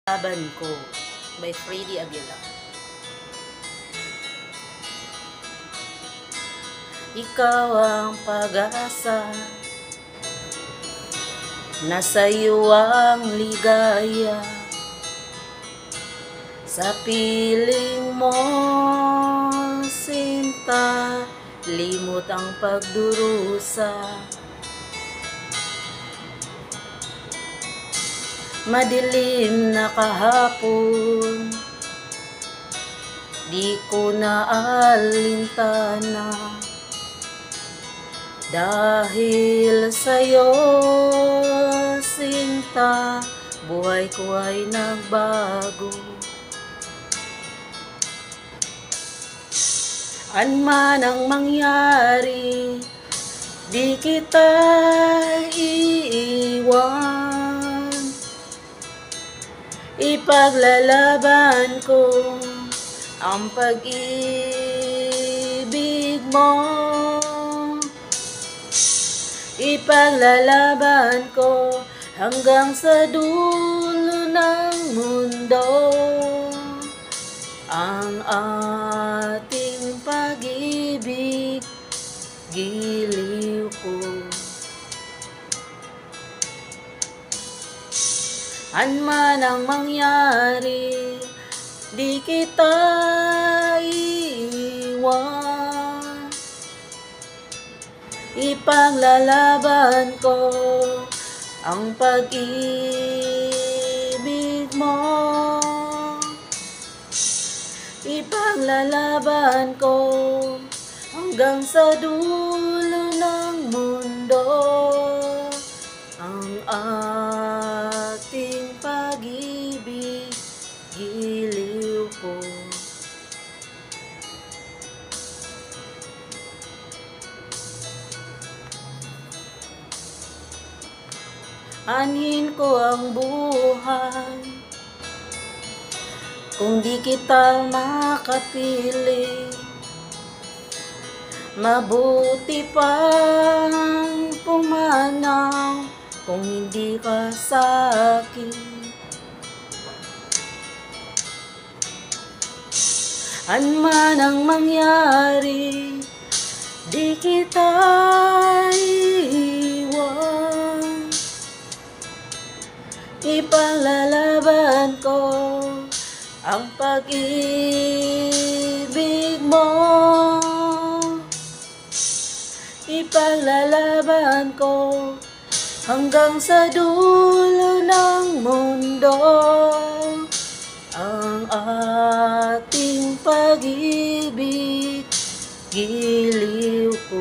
Laban ko by Freddy Aguilar. Ikaw ang pag-asa, nasa iyo ang ligaya. Sa piling mo, sinta, limot ang pagdurusa. Madilim na kahapon, di ko naalintana. Dahil sa'yo, sinta, buhay ko ay nagbago. Anman ang mangyari, di kita iiwan. Ipaglalaban ko ang pag-ibig mo. Ipaglalaban ko hanggang sa dulo ng mundo ang ating pag-ibig, giliw ko. Anman ang mangyari, di kita iiwan. Ipaglalaban ko ang pag-ibig mo. Ipaglalaban ko hanggang sa dulo ng mundo ang ating pag-ibig, giliw ko. Anhin ko ang buhay kung di kita makapili. Mabuti pang pumanaw kung hindi ka sa'kin. Anman ang mangyari, di kita iiwan. Ipaglalaban ko ang pag-ibig mo. Ipaglalaban ko hanggang sa dulo ng mundo ang ating pag-ibig, giliw ko.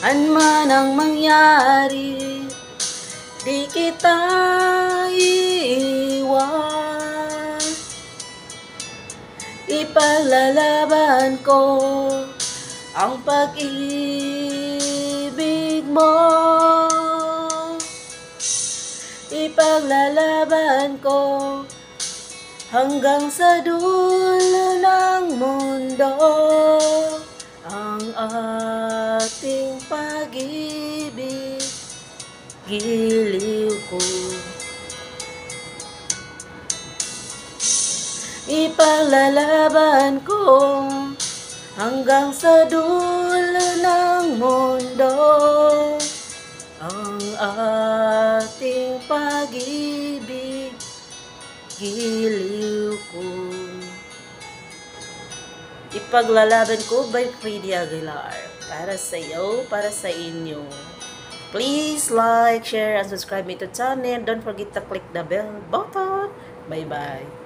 Anman ang mangyari, di kita iiwan. Ipaglalaban ko ang pag-ibig mo. Ipaglalaban ko hanggang sa dulo ng mundo ang ating pag-ibig, giliw ko. Ipaglalaban ko hanggang sa dulo ng mundo ang ating pag-ibig, giliw ko. Ipaglalaban ko by Freddy Aguilar. Para sa iyo, para sa inyo. Please like, share, and subscribe me to channel. Don't forget to click the bell button. Bye-bye.